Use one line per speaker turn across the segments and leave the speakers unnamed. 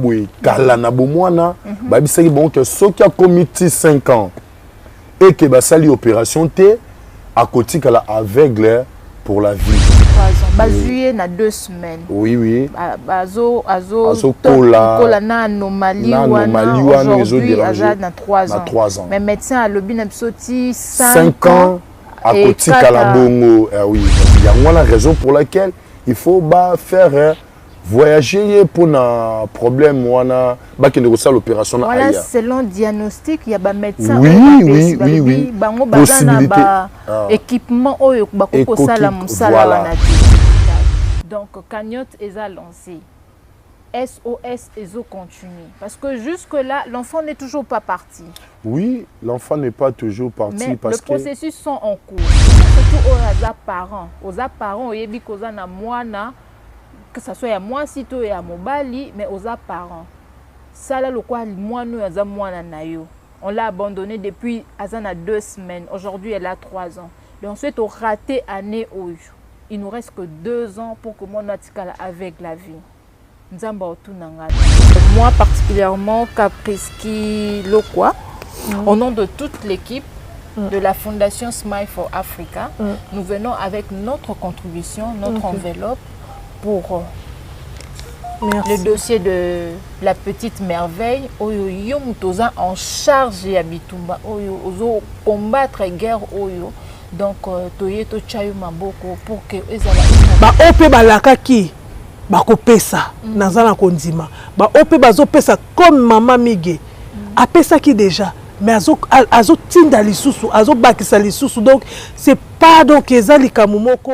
boye kala na bomwana ba bisaki bon que soki a comité 5 ans et que ba sali opération T à côté kala aveugle pour la vie.
3 ans. Bazuye na 2 semaines.
Oui.
Azo
kola
na anomalie wana aujourd'hui aza na 3 ans.
3 ans.
Mais médecin a lobi na bisoti
5 ans à côté kala bongo. Oui. Il y a la raison pour laquelle il faut faire voyager pour un problème wana ba kende ko sala opération na
voilà selon diagnostic il y a ba médecin
oui
bango bazana ba équipement oyo ba ko sala musala wana. Donc cagnotte eza lancé, SOS ezo continue parce que jusque là l'enfant n'est toujours pas parti.
Oui, l'enfant n'est pas toujours parti.
Mais
parce
que les processus sont en cours. Surtout aux parents oyebi koza na mwana que ça soit à moi sito et à mobali mais aux parents ça là le quoi moi nous à moi nayo on l'a abandonné depuis azana 2 semaines aujourd'hui elle a 3 ans et ensuite on raté année oyo il nous reste que 2 ans pour que mon atikala avec la vie nzamba otunanga moi particulièrement Capriski Lokwa au nom de toute l'équipe de la Fondation Smile for Africa nous venons avec notre contribution notre enveloppe pour le dossier de la petite merveille oyo yo mutoza en charge ya bitumba oyo ozo combattre guerre oyo donc toyeto chayo maboko pour que ezala
ba ope balaka ki bakopesa nazana kondima ba ope bazopesa comme maman Mige apesa ki déjà mais azo tinda lisusu azo bakisa lisusu donc c'est pas donc ezali kamumoko.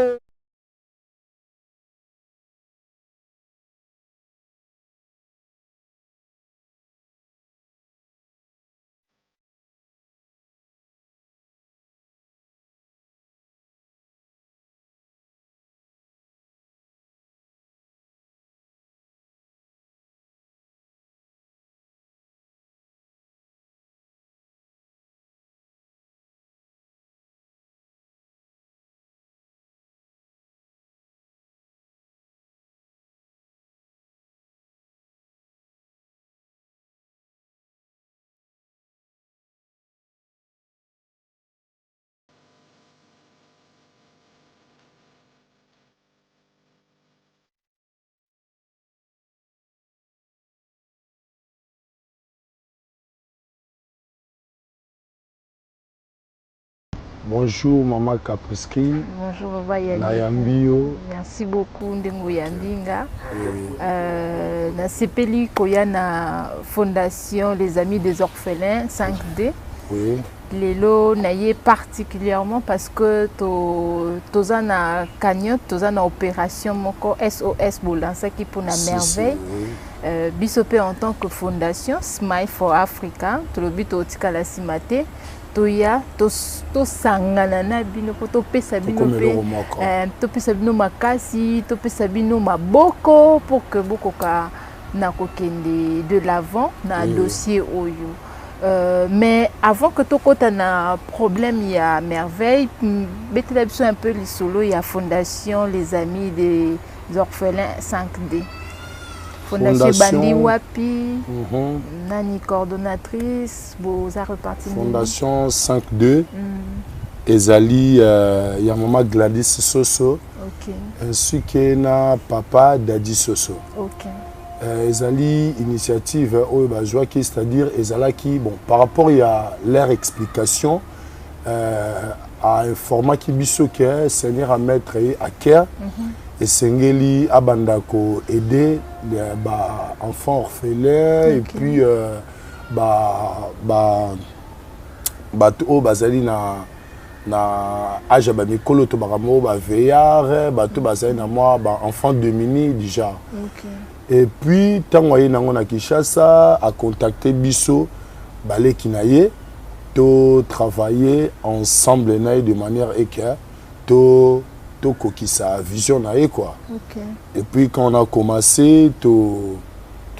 Bonjour Maman Capriski.
Bonjour Baba Yanni.
Nayambio.
Merci beaucoup Ndengo Yambinga. Na sepeli koya na Fondation Les Amis des Orphelins 5D.
Oui.
Lelo naye particulièrement parce que toza na cagnotte, toza na opération moko SOS bolansa qui pour la merveille. Bisopé en tant que fondation Smile for Africa, to lobito otikala simate. Toya to sangana na bino to pesa bino pe to pesa bino makasi to pesa bino maboko pour que boko ka na kokende de l'avant na dossier oyo. Mais avant que tu aies un problème, il y a merveille. Mettez un peu les solos, il y a Fondation Les Amis des Orphelins 5D. Fondation Bandi Wapi, Nani coordonnatrice, Boza reparti.
Fondation 5D, Ezali, il y a maman Gladys Soso, ainsi que na papa Daddy Soso. Ezali initiative c'est-à-dire Ezala qui bon par rapport à leur explication à un format qui biso que Seigneur à mettre à cœur et Sengeli abandako aider les enfants orphelins et puis bato bazali na âge ba mikolo to bakamo ba veillard bato bazali na moi enfant démunis déjà. Et puis, tant que nous avons Kinshasa, à contacter Bisso, Balé Kinaye, to travailler ensemble de manière équerre, to kokisa vision nae quoi. Et puis quand on a commencé, to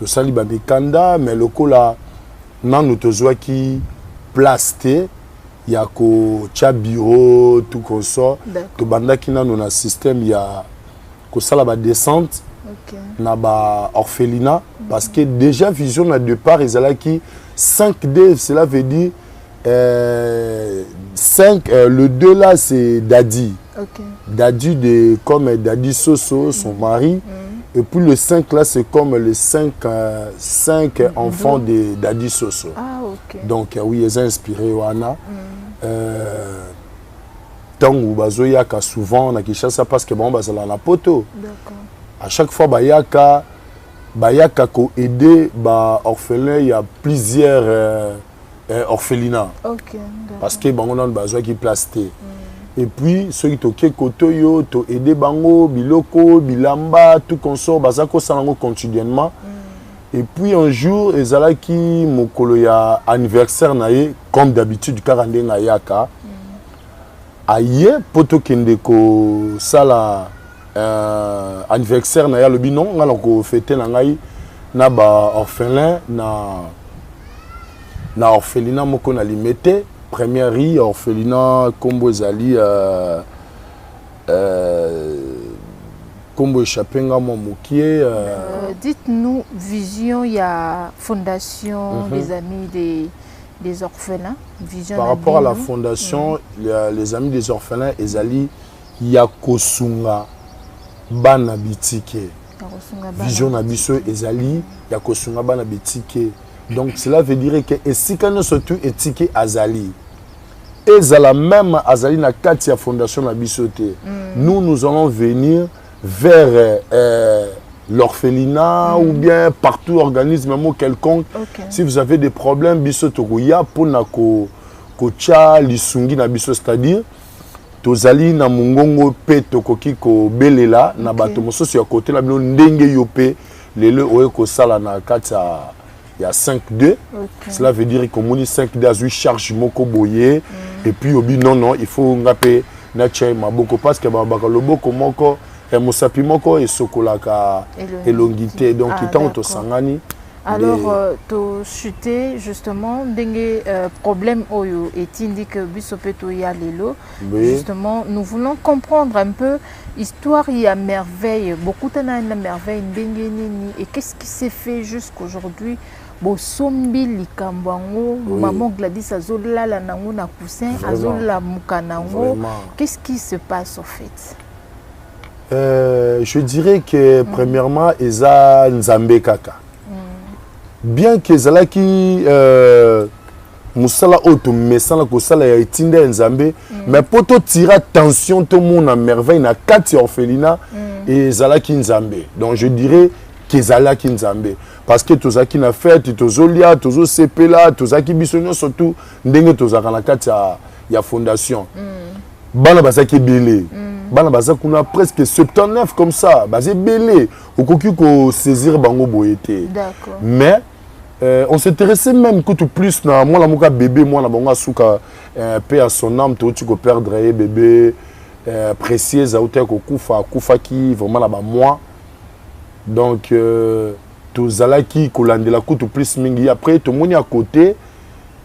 sali ba mikanda, mais le ko là, nan nous to qui plasté, il y a ko cha bureau tout comme ça, to banda kina nous na système il y a ko sala ba descente. na ba orphelinat parce que déjà vision na départ ezalaki 5D, cela veut dire 5 le 2 là c'est Dadi. Dadi comme Dadi Soso son mari et puis le 5 là c'est comme les 5 enfants de Dadi Soso. Donc oui, ils ont inspiré wana tant ou bazoyaka souvent na Kinshasa parce que bon bazala na poto. À chaque fois bayaka ko aider ba orphelin, il y a plusieurs orphelinats. Parce que bango na besoin qui plasté. Et puis ceux qui toke kotoyo to aider bango biloko bilamba tout consort bazako salango quotidiennement. Et puis un jour ezalaki mokolo ya anniversaire naye comme d'habitude karande na yaka. Aye poto kende ko sala anniversaire na ya lobi non ngala ko fêter na ngai na ba orphelin na orphelinat moko na limete première riz orphelinat kombo ezali kombo échappenga mo mokie
dites-nous vision ya fondation des amis des orphelins vision
par rapport à la fondation les amis des orphelins ezali ya kosunga bana bitike vision na biso ezali ya kosunga bana bitike donc cela veut dire que esika no surtout etike azali ezala même azali na kati ya fondation na biso te nous allons venir vers l'orphelinat ou bien partout organisme quelconque si vous avez des problèmes biso tokoya pona ko cha lisungi na biso c'est-à-dire tozali na mungongo pe tokoki ko belela na bato mosusu ya côté na bino ndenge yo pe lelo oye ko sala na kati ya 5D cela veut dire que moni 5D azui charge moko boye et puis obi non il faut ngape na che maboko parce que babaka loboko moko e mosapi moko e sokolaka elongité donc itango to sangani.
Alors, to chuter justement, dengue problème oyo et tindi que bisopeto ya lelo. Justement, nous voulons comprendre un peu histoire il y a merveille, beaucoup de merveille dengue nini et qu'est-ce qui s'est fait jusqu'aujourd'hui. Bo sombi likambango, maman Gladys azola la nango na coussin, azola mukanango. Qu'est-ce qui se passe au fait?
Je dirais que premièrement, eza nzambe kaka. Bien que zalaki musala auto mesala ko sala ya itinda nzambe mais poto tira attention tout monde en merveille na kati orphelinat et zalaki nzambe donc je dirais que zalaki nzambe parce que tozaki na fête tozolia tozo sepela tozaki bisonyo surtout ndenge tozaka na kati ya fondation bana bazaki belé bana bazaki kuna presque 79 comme ça bazé belé okoki ko saisir bango boyete mais on s'intéressait même tout plus na moi la moka bébé moi na bonga suka paix à son âme tout tu ko perdre bébé précieux auteur ko kufa qui vraiment là bas moi donc to zalaki ko landela tout plus mingi après tout moni à côté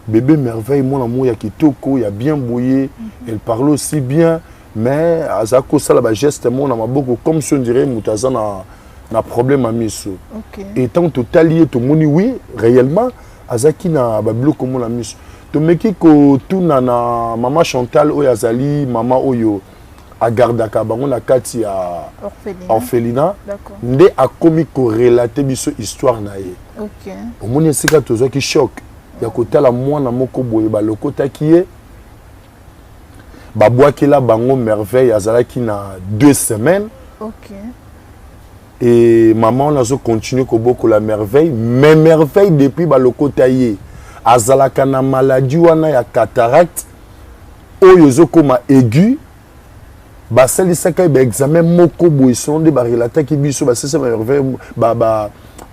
bébé merveille moi na moya kitoko ya bien bouillé elle parle aussi bien mais azako sala ba geste moi na maboko comme si on dirait mutazana na problème à miso. Et tant total lié to moni oui réellement azaki na bablo comme la miso. To meki ko tout na maman Chantal oyazali maman oyo a gardaka bango na kati ya orphelinat. Nde a komi ko relater biso histoire na ye. Au moni sika tozo ki choc. Ya kotala mwana moko boye ba lokota kiye. Ba boakela bango merveille azalaki na 2 semaines. Et maman on a continué beaucoup la merveille mais merveille depuis baloko taillé azalaka na maladie wana ya cataracte oyo zokoma aigu basali saka ba examen moko boye sonde ba relata ki biso ba sesa merveille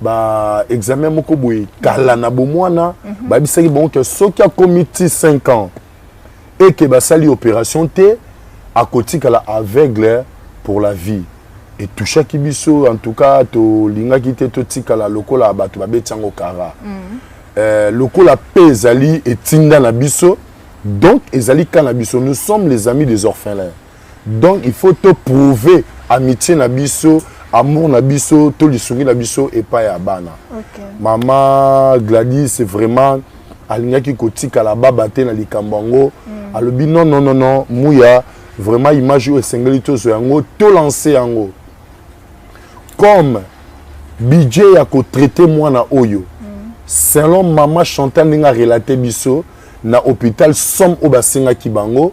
ba examen moko boye kala na bomwana ba bisaki bon que soki a commis 5 ans et que basali opération té à côté kala aveugle pour la vie. Et tout chaque biso en tout cas to linga kité to tikala lokola bato ba betango kara lokola pe ezali etinda na biso donc ezali kana biso nous sommes les amis des orphelins donc il faut te prouver amitié na biso amour na biso to lisungi na biso epai ya bana. Maman Gladys c'est vraiment alingaki kotika la baba te na likambango alobi non non non non muya vraiment image o sengeli to so yango to lancer yango comme budget ya ko traiter mwana oyo selon maman Chantal ninga relater biso na hôpital somme o basenga ki bango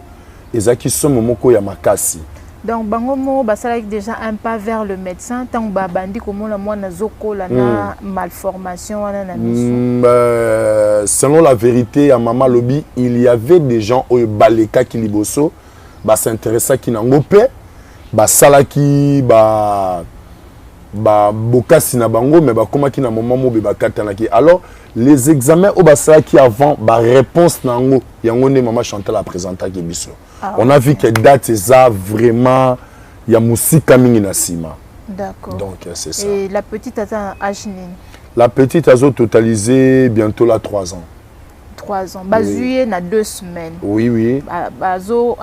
ezaki somme moko ya makasi.
Donc bango mo basala déjà un pas vers le médecin tant ba bandi comme la mwana zokola na malformation wana na miso.
Selon la vérité à maman lobby, il y avait des gens au baleka ki liboso ba s'intéressa ki nango pe ba salaki ba bokasi na bango mais ba koma ki na moment mo be ba katanaki. Alors les examens au basala qui avant ba réponse nango yango ne maman Chantal a présenté ki biso. On a vu que date ça vraiment il y a musika mingi na sima.
D'accord.
Donc c'est ça.
Et la petite a un âge nini?
La petite a totalisé bientôt là 3 ans.
3 ans. Bazuye na 2 semaines.
Oui oui.
Azo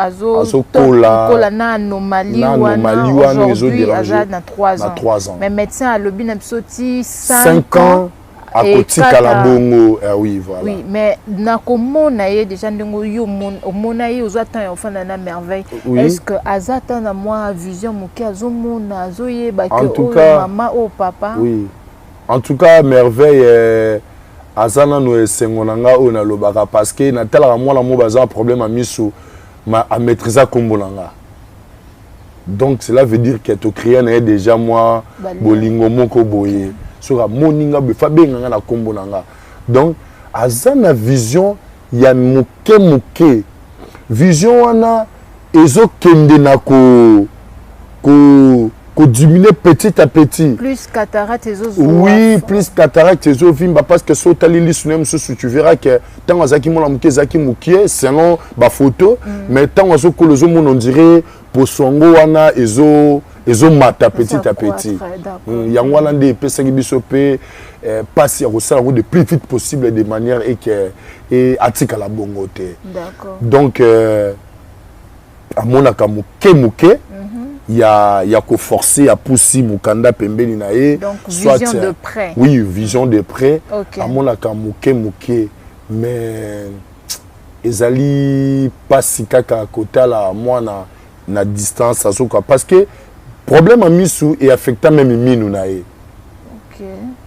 kola
na anomalie wana aujourd'hui aza na 3 ans.
Na 3 ans.
Mais médecin a lobi na psoti
5 ans. À côté la bongo, oui voilà.
Oui, mais na komona ye déjà ndingo yo mona ye ozata ya ofana na merveille. Est-ce que azata na moi vision moke azomona azoye ba que maman ou papa?
Oui. En tout cas merveille azana no esengonanga o na lobaka parce que na tala moi la mo baza problème a misu ma a maîtriser kombonanga. Donc cela veut dire que to créer na déjà moi bolingo moko boye. Sur moninga be fabenga na kombo nanga. Donc azana vision ya moke vision wana ezo kende na ko diminuer petit à petit.
Plus cataracte ezo.
Oui, plus cataracte ezo vimba parce que so tali lisunem so tu verras que tant azaki mona moke zaki mokie selon ba photo mais tant azo kolozo mon on dirait posongo wana ezo mata petit à petit. Yango wana nde pesaki biso pe passer au salon le plus vite possible de manière et atika la bongo te.
D'accord.
Donc amona ka moke il y a ko forcer à pousser mukanda pembeni na ye.
Donc vision de près.
Oui, vision de près.
Okay.
Amona ka moke mais ezali pasi kaka kota la mwana na distance azoka parce que problème à misu et affectant même minu na ye.
OK.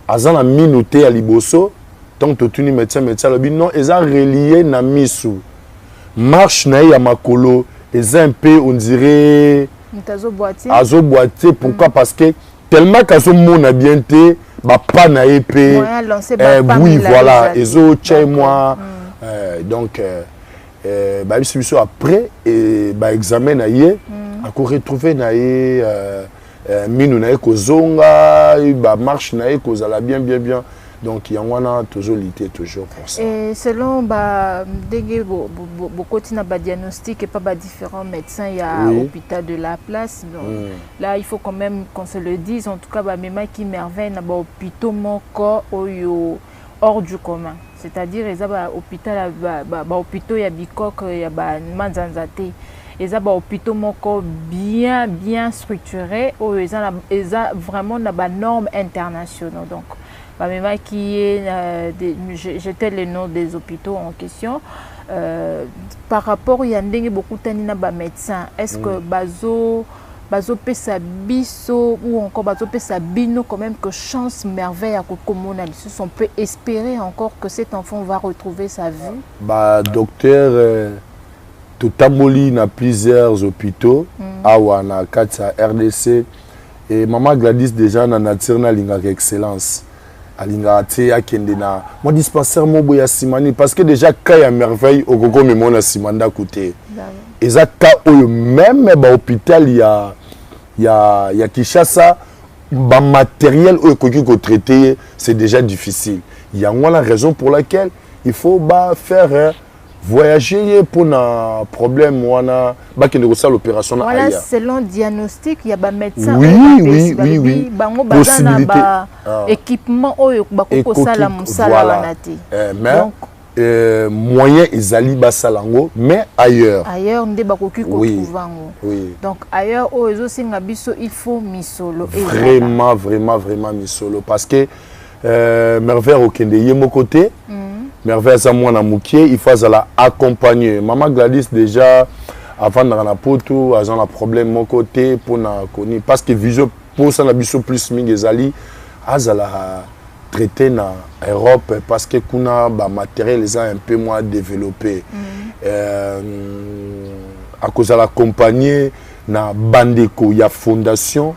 Azana minu te à liboso tant que tu ni médecin le bin non eza relié na misu. Marche na ya makolo eza un peu on dirait azo boîtier pourquoi parce que tellement qu'azo mona bien te ba pa na épée. Oui voilà ezo chez moi donc ba biso après et ba examen na ye ako retrouver na ye minu na ye kozonga ba marche na ye kozala bien donc il y a wana toujours lutter toujours pour ça.
Et selon ba dege beaucoup na ba diagnostic et pas ba différents médecins il y a hôpital de la place donc là il faut quand même qu'on se le dise en tout cas ba mema qui merveille na ba hôpitaux moko oyo hors du commun. C'est-à-dire ils ba hôpital ba hôpitaux ya Bikok ya ba Manzanza te. Ils ont hôpitaux bien structurés où ils ont vraiment des normes internationales. Donc, qui est, j'étais le nom des hôpitaux en question. Par rapport, il y a beaucoup de médecins. Est-ce que bazo pesa biso ou encore bazo pesa bino quand même que chance merveille à communalisme, on peut espérer encore que cet enfant va retrouver sa vie? Bah
docteur Totamoli na plusieurs hôpitaux awa na kata RDC et maman Gladys déjà na nature na linga excellence alinga te akende na mo dispensaire mo boya simani parce que déjà ka ya merveille au gogo me mona simanda côté eza ka oyo même ba hôpital ya Kinshasa ba matériel oyo koki ko traiter c'est déjà difficile il y a la raison pour laquelle il faut faire voyager pour un problème ou un l'opération
voilà selon diagnostic il y a des médecins
oui
possibilité équipement oyo bakoko sala musala wana te
mais moyen ezali basalango mais ailleurs
nde bakoki
oui. Oui.
Donc ailleurs o ezosenga biso il faut misolo
vraiment misolo parce que merveille okende ye mon côté merveille za mwana mukie il faut azala accompagner maman Gladys déjà avant dans la poto azan la problème mon côté pour na koni parce que vision pour ça na biso plus mingi ezali azala traité na Europe parce que kuna ba matériel les a un peu moins développé à cause de la compagnie na bandeko ya fondation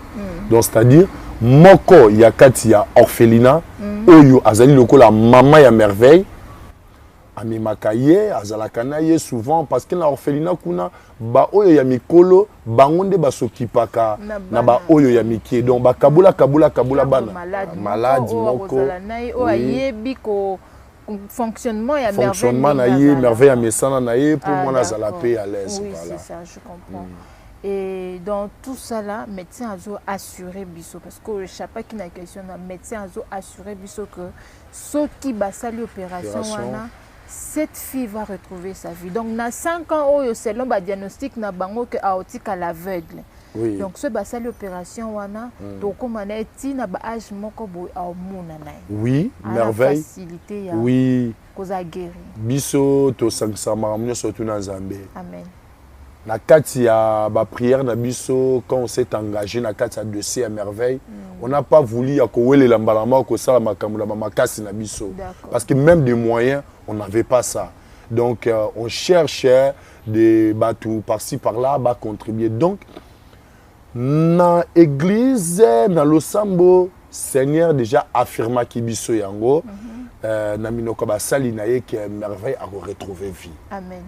donc c'est-à-dire moko ya kati ya orphelinat oyo azali lokola maman ya merveille amemaka ye azalaka na ye souvent parce que na orphelinat kuna ba oyo ya mikolo bango nde basokipaka na ba oyo ya mikie donc bakabula bana malade moko
ayebi ko fonctionnement ya
merveille ya mesana na ye pour moi nazala pe à l'aise
oui, voilà c'est ça je comprends et dans tout ça là médecin azo assurer biso parce que le chapa qui na question na médecin azo assurer biso que ceux qui basali opération wana cette fille va retrouver sa vie. Donc, dans 5 ans, selon le diagnostic, na bango que aortique à l'aveugle.
Oui.
Donc, ce bassin l'opération wana, donc comme on est ti na ba âge moko boy au mona na.
Oui, merveille.
Facilité ya.
Oui.
Cause à guérir.
Biso to sangsa maramnyo surtout na Zambie.
Amen.
Na kati ya ba prière na biso quand on s'est engagé na kati ya dossier à merveille, on n'a pas voulu ya ko wele la mbalama ko sala makambo la makasi na biso parce que même des moyens on n'avait pas ça. Donc on cherchait des bateaux par-ci par-là à contribuer. Donc na église na Losambo Seigneur déjà affirma ki biso yango na minoko ba sali na ye que merveille a retrouvé vie.
Amen.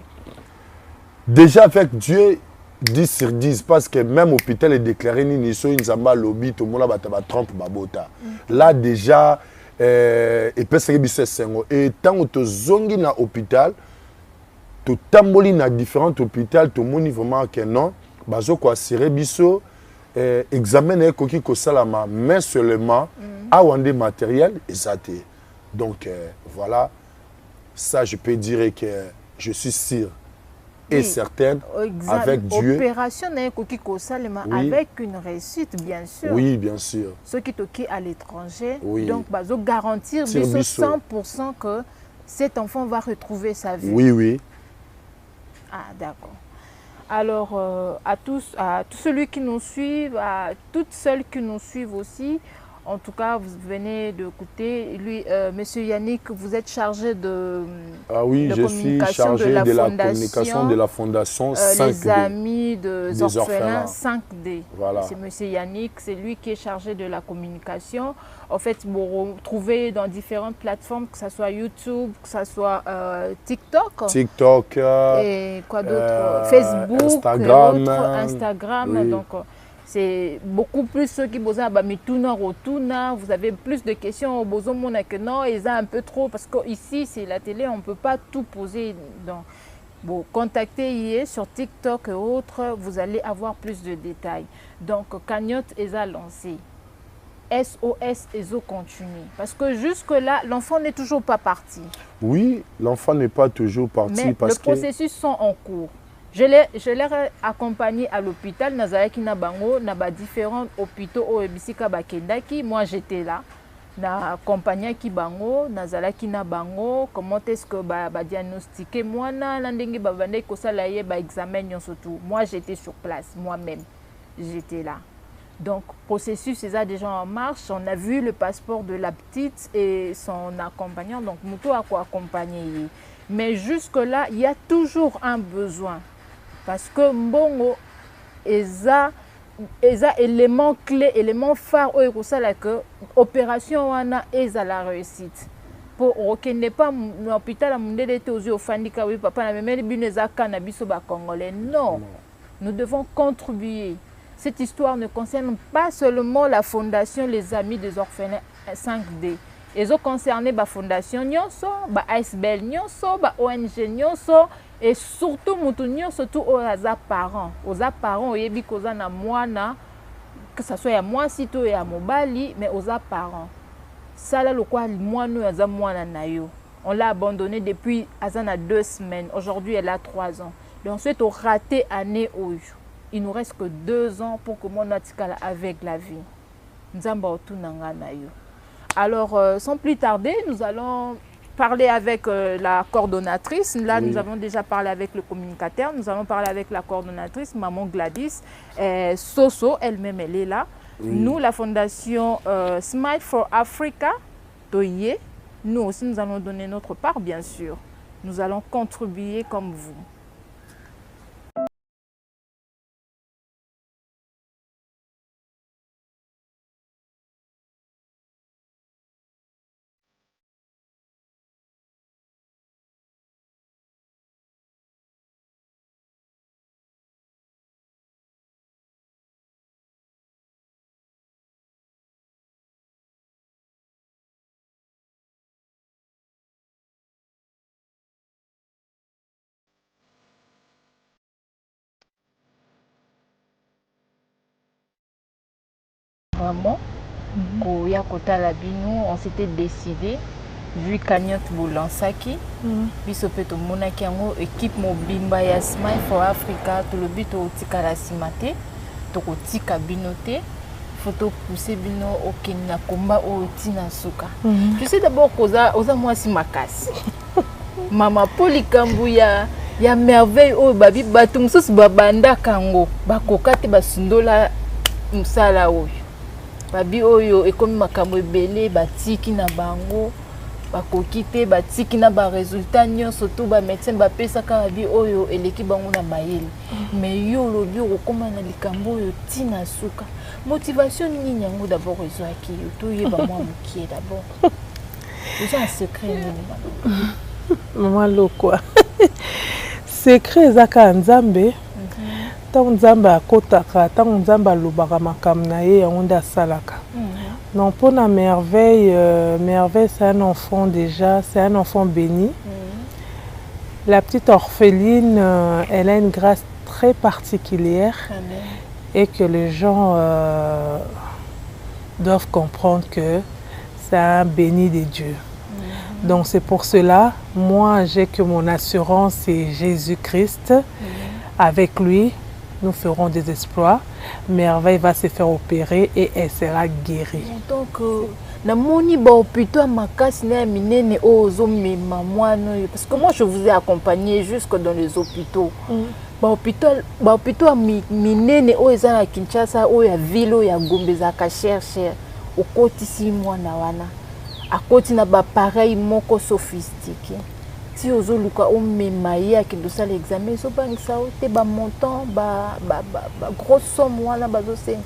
Déjà avec Dieu 10 sur 10 parce que même l'hôpital est déclaré ni so inzamba lobby tout le monde ba trompe babota. Là déjà et peut se biso sengo et tant que zongi na hôpital to tamboli na différents hôpitaux tout moni vraiment que non bazo ko assurer biso examen e koki ko salama mais seulement a wande matériel exacté. Donc voilà ça je peux dire que je suis sûr et certaine avec Dieu.
Opération avec une réussite, bien sûr.
Oui, bien sûr.
Ceux qui toquent à l'étranger, donc, garantir 100% que cet enfant va retrouver sa vie.
Oui, oui.
Ah, d'accord. Alors, à tous ceux qui nous suivent, à toutes celles qui nous suivent aussi, en tout cas, vous venez d'écouter, lui, Monsieur Yannick, vous êtes chargé de
je suis chargé de la communication de la fondation 5D.
Les amis des orphelins 5D.
Voilà.
C'est Monsieur Yannick, c'est lui qui est chargé de la communication. En fait, vous retrouvez dans différentes plateformes, que ce soit YouTube, que ce soit TikTok. Et quoi d'autre Facebook, Instagram. Oui. Donc, c'est beaucoup plus ceux qui posent vous avez plus de questions que non, ils ont un peu trop parce qu'ici c'est la télé, on ne peut pas tout poser. Donc, bon, contactez sur TikTok et autres, vous allez avoir plus de détails. Donc, Cagnotte est lancé. SOS ESO continue. Parce que jusque-là, l'enfant n'est toujours pas parti.
Oui, l'enfant n'est pas toujours parti.
Mais
parce
les processus sont en cours. Je l'ai accompagné à l'hôpital, Nazalaki Nabango, Naba différents hôpitaux au Ebisika Bakendaki. Moi, j'étais là. Na accompagné Kibango, Nazalaki Nabango, comment est-ce que diagnostiquer moi, Nandenge Babande, Kosalaye, examen, surtout. Moi, j'étais sur place, moi-même. J'étais là. Donc, processus, c'est ça déjà en marche. On a vu le passeport de la petite et son accompagnant. Donc, Moutou a quoi accompagner. Mais jusque-là, il y a toujours un besoin. Parce que Mbongo, eza élément clé, élément phare, que opération wana eza la réussite. Pour qu'on n'ait pas l'hôpital à monde d'été aux yeux au Fandika, oui, papa, na même bineza cannabis au Congolais. Non, nous devons contribuer. Cette histoire ne concerne pas seulement la fondation Les Amis des Orphelins 5D. Ils ont concerné la fondation Nyonso, la ASBL Nyonso, la ONG Nyonso, et surtout surtout aux parents. Aux parents, que ce soit à moi, sito et à Mobali, mais aux parents. Ça là le quoi moi nous na yo. On l'a abandonnée depuis Azana 2 semaines. Aujourd'hui, elle a 3 ans. Et ensuite, on raté année où il nous reste que 2 ans pour que mon atikala avec la vie. Alors, sans plus tarder, nous allons parler avec la coordonnatrice. Là, oui. Nous avons déjà parlé avec le communicateur. Nous allons parler avec la coordonnatrice, Maman Gladys. Soso, elle-même, elle est là. Oui. Nous, la fondation Smile for Africa, Toye, nous aussi, nous allons donner notre part, bien sûr. Nous allons contribuer comme vous. Vraiment, on s'était décidé, vu Kanyot Boulansaki, Bisopeto Monakiango, équipe Mobimba ya Smile for Africa, tout le but au Tikala Simate, Toko Tika Binote, photo poussé Bino au Kenya Komba au Tina Suka. Je sais d'abord qu'aux moi si ma casse. Maman Polikambuya, ya merveille au babi batumsus babanda kango, bakokate basundola msala oyo. Babi oyo ekomi makambo ebele batiki na bango bakokite batiki na ba résultat nyonso to ba médecin bapesaka babi oyo eleki bango na mayele mais yo lobi okoma na likambo oyo tina suka motivation nini yango d'abord ezwaki yo to yeba mwa mukie d'abord c'est un secret nini
maman lokwa secret ezaka nzambe tant nzambe akotaka tant nzambe alobaka makambo na ye yango nde asalaka. Non, pour la merveille, merveille c'est un enfant déjà, c'est un enfant béni. La petite orpheline, elle a une grâce très particulière. Amen. Et que les gens doivent comprendre que c'est un béni de Dieu. Donc c'est pour cela, moi j'ai que mon assurance c'est Jésus-Christ. Avec lui, nous ferons des exploits. Merveille va se faire opérer et elle sera guérie.
Donc, parce que moi je vous ai accompagné jusque dans les hôpitaux. Hôpital minene o ezana Kinshasa o ya ville ya Gombe za ka cher au kotisi mwana wana. A koti na ba pareil moko sophistiqué. Si aux autres on met maïa qui doit faire l'examen, ils sont pas ça te ba montant ba grosse somme wana bazo senga.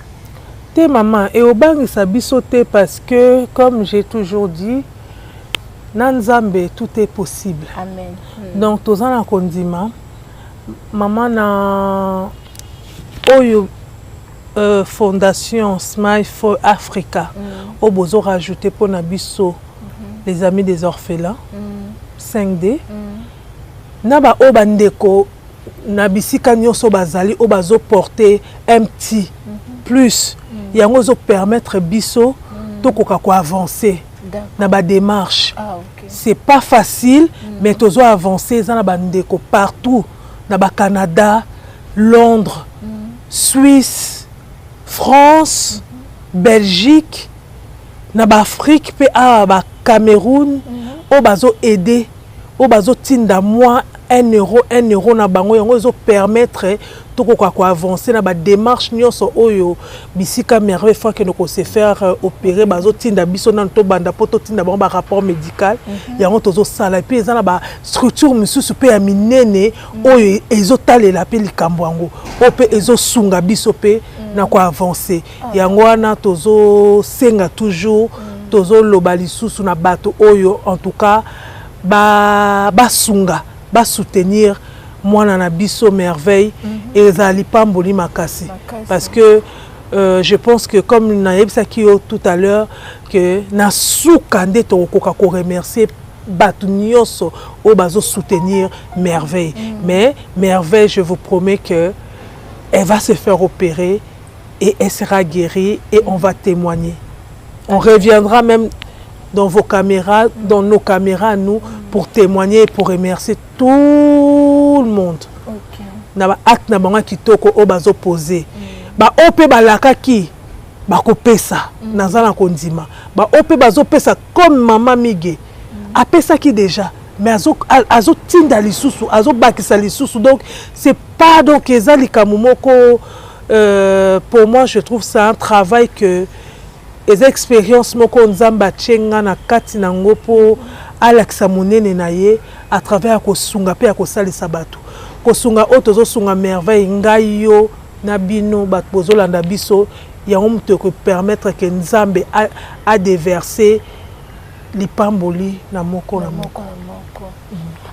Te maman et au banc ça bisoté parce que comme j'ai toujours dit Nanzambe tout est possible.
Amen.
Donc tous en kondima maman na oyo fondation Smile for Africa au bozo rajouter pour nabiso les amis des orphelins. 5D naba obandeko nabisika nyoso bazali obazo porter un petit plus yango zo permettre biso to koka ko avancer na ba démarche. C'est pas facile mais tozo avancer za na bandeko partout na ba Canada, Londres, Suisse, France, Belgique, na ba Afrique pe a ba Cameroun obazo aider obazo tinda moi 1 euro na bango yango zo permettre to ko avancer na ba démarche nyonso oyo bisika merveille fois que nous se faire opérer bazo tinda biso na to banda poto tinda ba rapport médical yango tozo sala puis ezana ba structure misusu pe ya minene oyo ezotalela pe likambo yango o pe ezo sunga biso pe na ko avancer yango wana tozo senga toujours tozo loba lisusu na bato oyo en tout cas basunga ba soutenir mwana na biso merveille et ezali pamboli makasi parce que je pense que comme na yebisaki tout à l'heure que na suka nde to koka ko remercier bato nyonso o bazo soutenir merveille mais merveille je vous promets que elle va se faire opérer et elle sera guérie et on va témoigner. On reviendra même dans vos caméras, dans nos caméras, nous, pour témoigner et pour remercier tout le monde.
Ok.
Na acte na bango kitoko o bazo poser. Ba ope balaka ki ba kopesa nazana kondima. Ba ope bazo pesa comme maman Mige. Apesa ki déjà mais azo tinda lisusu, azo bakisa lisusu. Donc c'est pas donc ezali kamumoko pour moi je trouve ça un travail que les expériences moko nzamba tchenga na kati na ngopo alakisa monene na ye à travers kosunga pe akosalisa bato kosunga otozo sunga merveille ngai yo na bino bato bozolanda biso yango mutu ko permettre que nzambe a déverser lipamboli na moko na moko.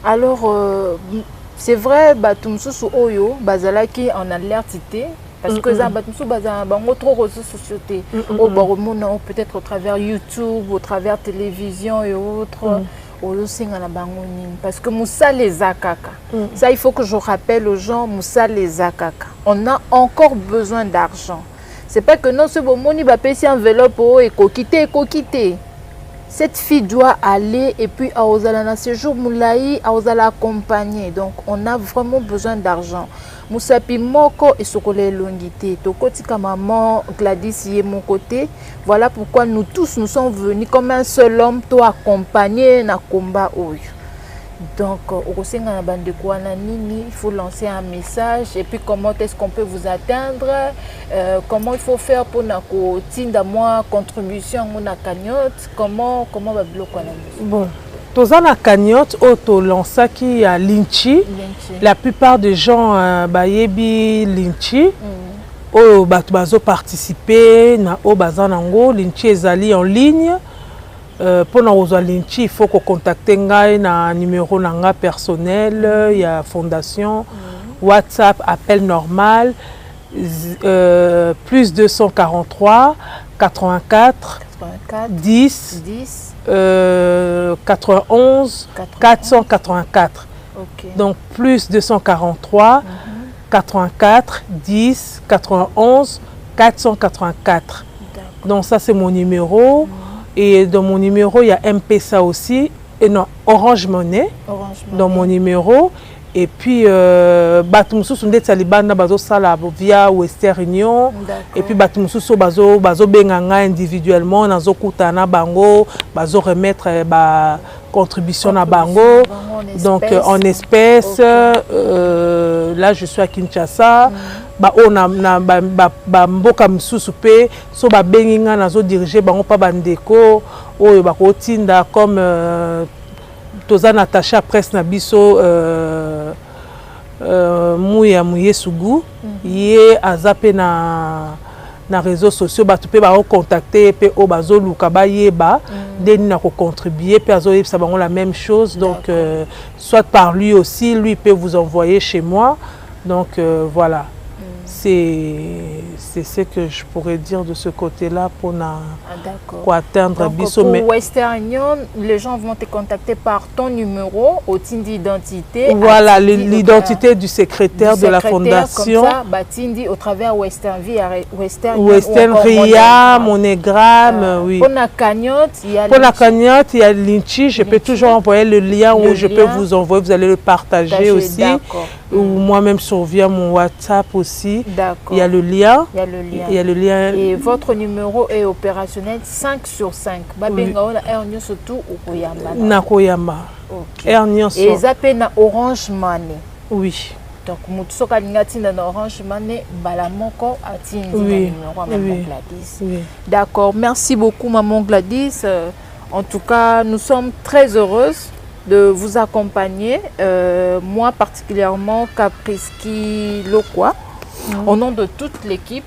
Alors c'est vrai bato mususu oyo bazalaki en alertité. Parce que ça, trop réseaux sociaux, peut-être au travers YouTube, au travers télévision et autres, parce que Moussa les Akaka. Ça, il faut que je rappelle aux gens, Moussa les Akaka. On a encore besoin d'argent. C'est pas que non, ce bon moni va payer un enveloppe et quitter. Cette fille doit aller et puis à Ozalana séjour Moulaï, à Ozala accompagner. Donc on a vraiment besoin d'argent. Moussapi moko et sokole longité. Tokotika maman Gladys y est mon côté. Voilà pourquoi nous tous nous sommes venus comme un seul homme pour accompagner na combat oyo. Donc au Senga na bande nini, il faut lancer un message et puis comment est-ce qu'on peut vous atteindre, comment il faut faire pour na ko tinda moi contribution na cagnotte, comment va bloquer
bon. Toza na cagnotte auto lança qui a Linchi. La plupart des gens bayebi Linchi. O bato bazo participer na o bazanango Linchi ezali en ligne. Pour nous Linchi, il faut qu'on contacte ngai na numéro nanga personnel, il y a fondation, WhatsApp, appel normal, plus 243 84 10 91 484. Okay. Donc plus 243 84 10 91 484. Donc ça c'est mon numéro. Et dans mon numéro, il y a M-Pesa aussi. Et non, Orange Money. Dans mon numéro. Et puis, Batumusu Sundet Salibana Bazo Sala via Western Union. Et puis, Batumusu Bazo Benganga individuellement. Nazo Kutana Bango. Bazo remettre contribution à Bango. Donc, en espèces. Okay. Là, je suis à Kinshasa. On a mboka misusu pe so ba benginga nazo diriger bango pa bandeko oyo bakotinda comme toza Natacha presse na biso Muya Muyesugu ye azape na réseaux sociaux batu pe ba contacter pe o bazo luka ba yeba deni na ko contribuer pe azo yebisa bango la même chose donc soit par lui aussi lui peut vous envoyer chez moi donc voilà. C'est ce que je pourrais dire de ce côté-là pour atteindre Bisso.
Pour Western Union, les gens vont te contacter par ton numéro, au titre d'identité.
Voilà, l'identité du secrétaire de la fondation.
Comme ça, Batindi au travers Western
Ria, Monogramme, oui.
Pour la cagnotte, il y a
Linchi. Je peux toujours envoyer le lien où je peux vous envoyer. Vous allez le partager aussi. Ou moi-même sur via mon WhatsApp aussi. Il y a le lien. Il y a le lien.
Et votre numéro est opérationnel 5 sur 5.
Nakoyama.
Et zappé na Orange Money.
Oui.
Donc, Moutsoka Lingatina na Orange Money, Balamoko Atindi numéro Maman Gladys. D'accord. Merci beaucoup, Maman Gladys. En tout cas, nous sommes très heureuses de vous accompagner, moi particulièrement Capriski Lokwa, au nom de toute l'équipe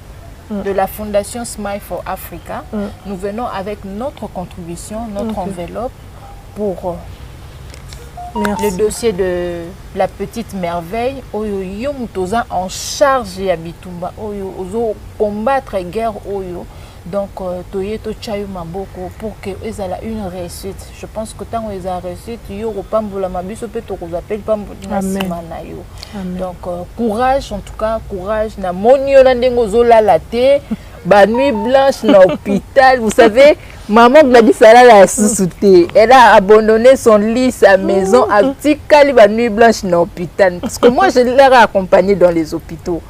de la Fondation Smile for Africa. Nous venons avec notre contribution, notre enveloppe pour le dossier de la petite merveille. Oyo Mutoza en charge ya Bitumba, oyo combattre guerre oyo. Donc, Toyeto Chayu Maboko pour que ait une réussite. Je pense que tant qu'ils ont réussite, ils auront pas de mabiso peut te appelle pas donc courage en tout cas courage na monio na ndengo zola la té ba nuit blanche na hôpital vous savez Maman Gladys a sous-souté. Elle a abandonné son lit, sa maison, à petit calibre nuit blanche dans l'hôpital. Parce que moi, je l'ai accompagnée dans les hôpitaux.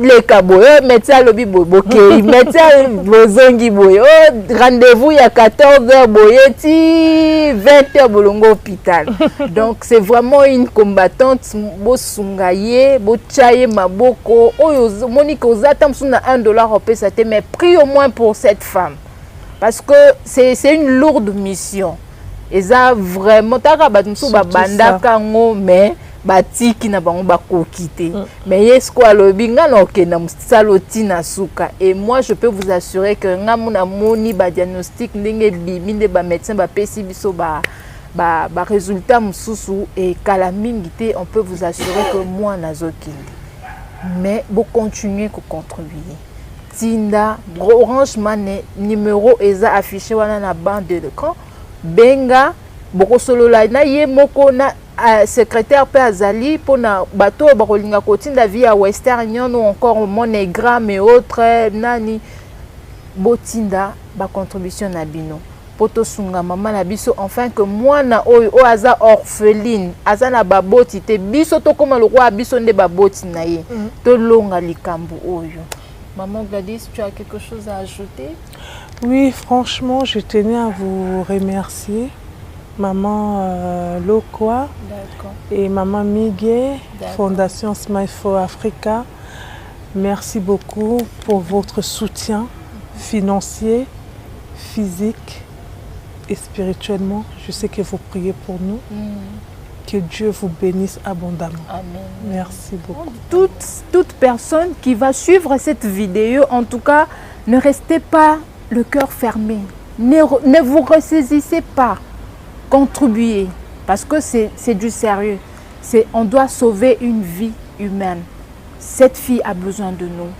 Les caboyos, médecin lobi boké, médecin bozongi boyo, rendez-vous il y a 14h boyeti, 20h bolongo hôpital. Donc c'est vraiment une combattante bo sungaye, bo chaye maboko, oyo monique aux attentes sur $1 au PSAT, mais pris au moins pour cette femme. Parce que c'est une lourde mission. Et ça vraiment taka batumsu ba banda kango mais batiki na bango bakokite mais yesko alobi nga na okena musaloti na suka. Et moi je peux vous assurer que nga mona moni ba diagnostic ndenge biminde ba médecin ba pesi biso ba résultat mususu et kala mingi te, on peut vous assurer que moi nazokende. Mais vous continuez que contribuer. Tinda Orange Money numéro eza affiché wana na bande de l'écran. Benga boko solo la na ye moko na secrétaire pe azali pona bato bakolinga kotinda via Western Union ou encore MoneyGram et autres nani botinda ba contribution na bino poto sunga mama na biso, enfin que mwana oyo o aza orpheline aza na baboti te biso to koma le roi biso nde baboti na ye to longa likambo oyo. Maman Gladys, tu as quelque chose à ajouter?
Oui, franchement, je tenais à vous remercier, Maman Lokwa et Maman Miguel, Fondation Smile for Africa. Merci beaucoup pour votre soutien financier, physique et spirituellement. Je sais que vous priez pour nous. Que Dieu vous bénisse abondamment. Amen. Merci beaucoup.
Toute personne qui va suivre cette vidéo, en tout cas, ne restez pas le cœur fermé. Ne vous ressaisissez pas. Contribuez. Parce que c'est du sérieux. On doit sauver une vie humaine. Cette fille a besoin de nous.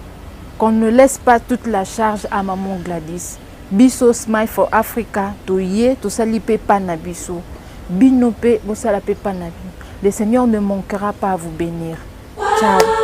Qu'on ne laisse pas toute la charge à Maman Gladys. Biso Smile for Africa. Toye, to salipe pa na biso. Binope, bo salape pa na biso. Le Seigneur ne manquera pas à vous bénir. Ciao.